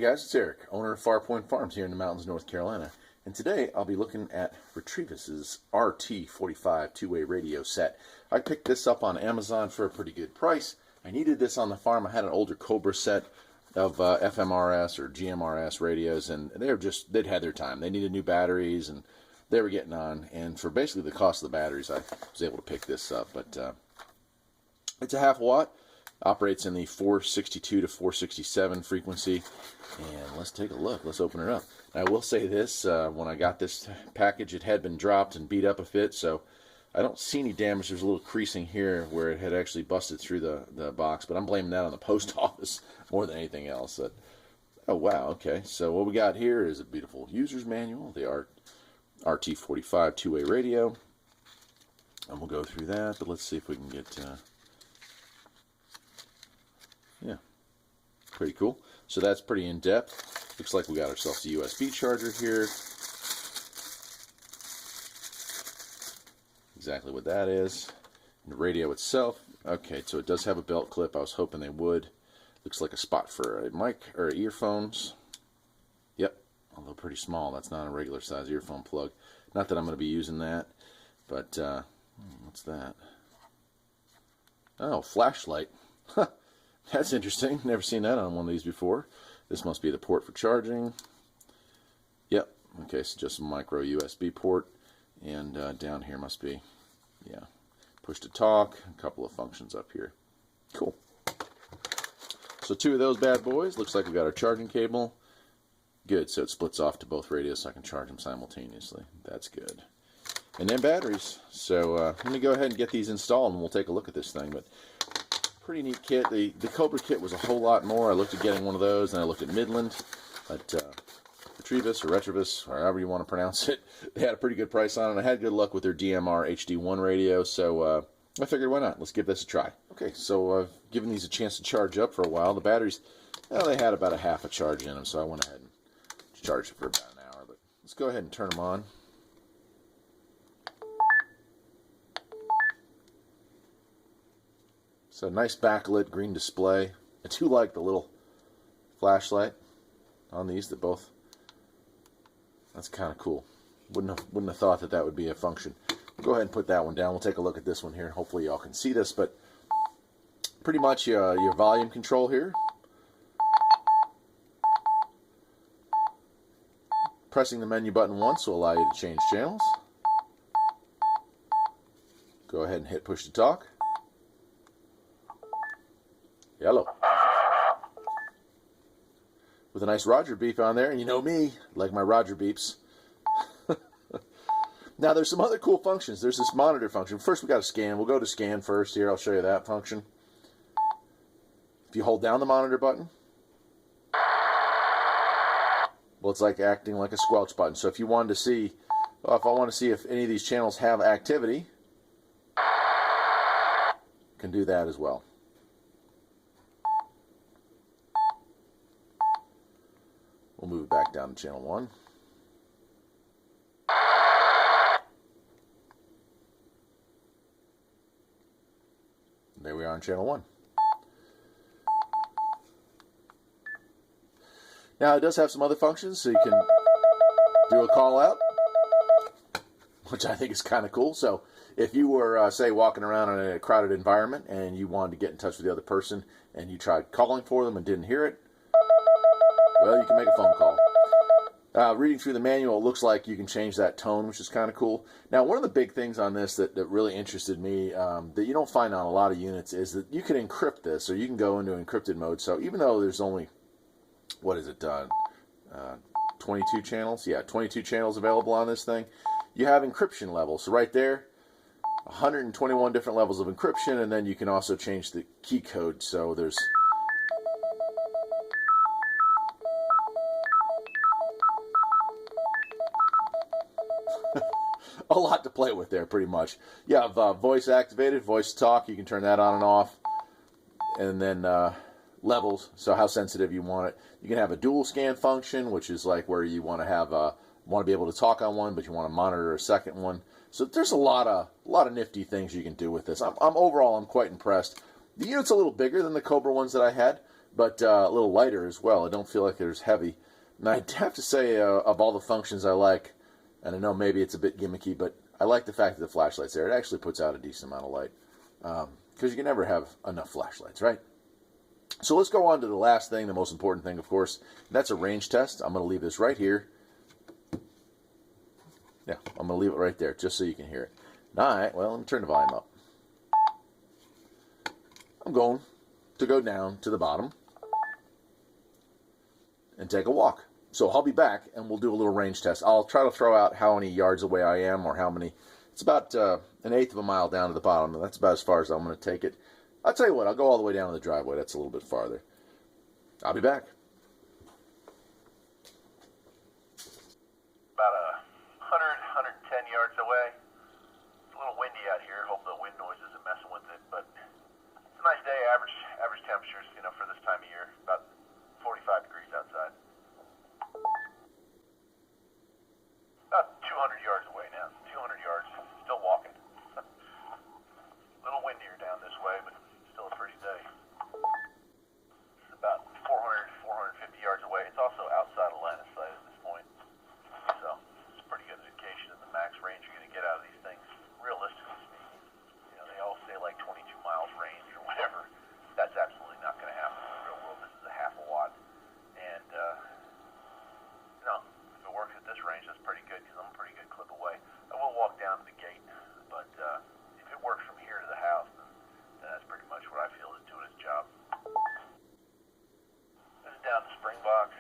guys, it's Eric, owner of Farpoint Farms here in the mountains of North Carolina. And today I'll be looking at Retevis's RT45 two-way radio set. I picked this up on Amazon for a pretty good price. I needed this on the farm. I had an older Cobra set of FRS or GMRS radios, and they'd had their time. They needed new batteries, and they were getting on. And for basically the cost of the batteries, I was able to pick this up. But it's a half watt. Operates in the 462 to 467 frequency, and let's take a look. Let's open it up. Now, I will say this, when I got this package, it had been dropped and beat up a bit, so I don't see any damage. There's a little creasing here where it had actually busted through the box, but I'm blaming that on the post office more than anything else. Oh, wow, okay. So what we got here is a beautiful user's manual, the RT45 two-way radio, and we'll go through that, but let's see if we can get... yeah, pretty cool. So that's pretty in-depth. Looks like we got ourselves a USB charger here. Exactly what that is. And the radio itself. Okay, so it does have a belt clip. I was hoping they would. Looks like a spot for a mic or earphones. Yep, although pretty small. That's not a regular size earphone plug. Not that I'm going to be using that, but what's that? Oh, flashlight. Huh. That's interesting. Never seen that on one of these before. This must be the port for charging. Yep. Okay, so just a micro USB port. And down here must be, yeah, push to talk. A couple of functions up here. Cool. So two of those bad boys. Looks like we got our charging cable. Good. So it splits off to both radios so I can charge them simultaneously. That's good. And then batteries. So let me go ahead and get these installed and we'll take a look at this thing. But pretty neat kit. The Cobra kit was a whole lot more. I looked at getting one of those, and I looked at Midland, but Retevis, or however you want to pronounce it, they had a pretty good price on it. I had good luck with their DMR HD1 radio, so I figured, why not? Let's give this a try. Okay, so I've given these a chance to charge up for a while. The batteries, well, they had about a half a charge in them, so I went ahead and charged it for about an hour. But let's go ahead and turn them on. So nice backlit green display. I do like the little flashlight on these that both. That's kind of cool. Wouldn't have thought that would be a function. Go ahead and put that one down. We'll take a look at this one here. Hopefully y'all can see this, but pretty much your volume control here. Pressing the menu button once will allow you to change channels. Go ahead and hit push to talk. Yellow. With a nice Roger beep on there, and you know me, like my Roger beeps. Now there's some other cool functions. There's this monitor function. First we got to scan. We'll go to scan first here. I'll show you that function. If you hold down the monitor button, well, it's like acting like a squelch button. So if you wanted to see, well, if I want to see if any of these channels have activity, can do that as well. We'll move it back down to channel 1. There we are on channel 1. Now it does have some other functions, so you can do a call out, which I think is kind of cool. So if you were, say, walking around in a crowded environment and you wanted to get in touch with the other person and you tried calling for them and didn't hear it, well, you can make a phone call. Reading through the manual, it looks like you can change that tone, which is kind of cool. Now, one of the big things on this that really interested me, that you don't find on a lot of units, is that you can encrypt this, or you can go into encrypted mode. So even though there's only, what is it, 22 channels? Yeah, 22 channels available on this thing. You have encryption levels. So right there, 121 different levels of encryption, and then you can also change the key code. So there's... a lot to play with there, pretty much. You have voice activated, voice talk. You can turn that on and off. And then levels, so how sensitive you want it. You can have a dual scan function, which is like where you want to have be able to talk on one, but you want to monitor a second one. So there's a lot of nifty things you can do with this. Overall, I'm quite impressed. The unit's a little bigger than the Cobra ones that I had, but a little lighter as well. I don't feel like they're as heavy. And I'd have to say, of all the functions I like, and I know maybe it's a bit gimmicky, but I like the fact that the flashlight's there. It actually puts out a decent amount of light, because you can never have enough flashlights, right? So let's go on to the last thing, the most important thing, of course. That's a range test. I'm going to leave this right here. Yeah, I'm going to leave it right there, just so you can hear it. All right, well, let me turn the volume up. I'm going to go down to the bottom and take a walk. So I'll be back, and we'll do a little range test. I'll try to throw out how many yards away I am, or how many. It's about 1/8 of a mile down to the bottom, and that's about as far as I'm going to take it. I'll tell you what, I'll go all the way down to the driveway. That's a little bit farther. I'll be back. About 110 yards away. It's a little windy out here. Hope the wind noise isn't messing with it, but it's a nice day. Average temperatures, for this time of year. About 45 degrees outside. About 200 yards away now. 200 yards. Still walking. A little windier down this way, but still a pretty day. It's about 450 yards away. It's also outside of line of sight at this point. So it's a pretty good indication of the max range you're going to get out of these things. Realistically speaking, they all say like 22 miles range or whatever. That's absolutely not going to happen in the real world. This is a half a watt. And, if it works at this range, that's pretty good, because I'm a pretty good clip away. I will walk down to the gate, but if it works from here to the house, then that's pretty much what I feel is doing its job. This is down the spring box.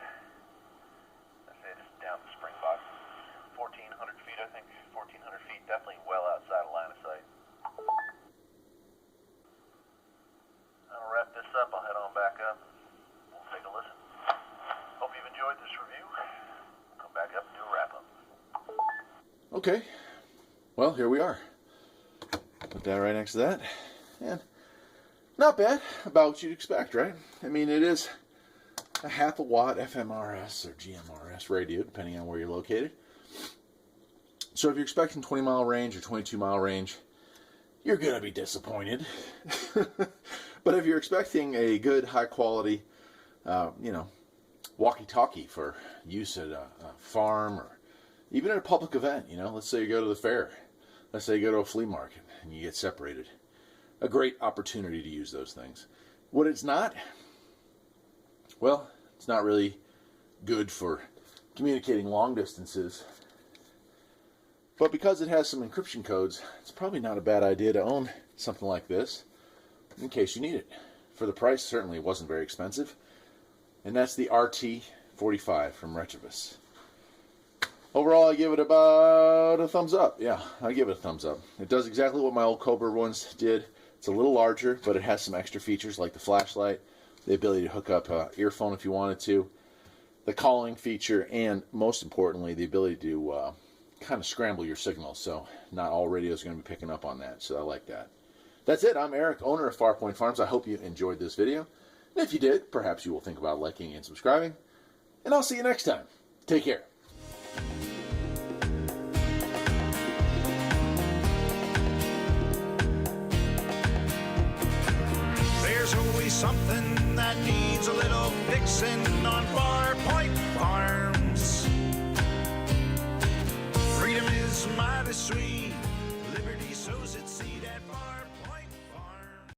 I say this is down the spring box. 1,400 feet, I think. 1,400 feet, definitely well outside of line of sight. I'll wrap this up. I'll head on back up. We'll take a listen. Hope you've enjoyed this review. We'll come back up and do a wrap-up. Okay. Well, here we are. Put that right next to that. And not bad. About what you'd expect, right? I mean, it is a half a watt FMRS or GMRS radio, depending on where you're located. So if you're expecting 20-mile range or 22-mile range, you're going to be disappointed. But if you're expecting a good, high-quality, walkie-talkie for use at a farm, or even at a public event, let's say you go to the fair, let's say you go to a flea market and you get separated. A great opportunity to use those things. What it's not, well, it's not really good for communicating long distances. But because it has some encryption codes, it's probably not a bad idea to own something like this in case you need it. For the price, certainly it wasn't very expensive. And that's the RT45 from Retevis. Overall, I give it about a thumbs up. Yeah, I give it a thumbs up. It does exactly what my old Cobra ones did. It's a little larger, but it has some extra features like the flashlight, the ability to hook up an earphone if you wanted to, the calling feature, and most importantly, the ability to kind of scramble your signal, so not all radios are going to be picking up on that, so I like that. That's it. I'm Eric, owner of Farpoint Farms. I hope you enjoyed this video. And if you did, perhaps you will think about liking and subscribing. And I'll see you next time. Take care. There's always something that needs a little fixing on Farpoint Farms. Freedom is mighty sweet.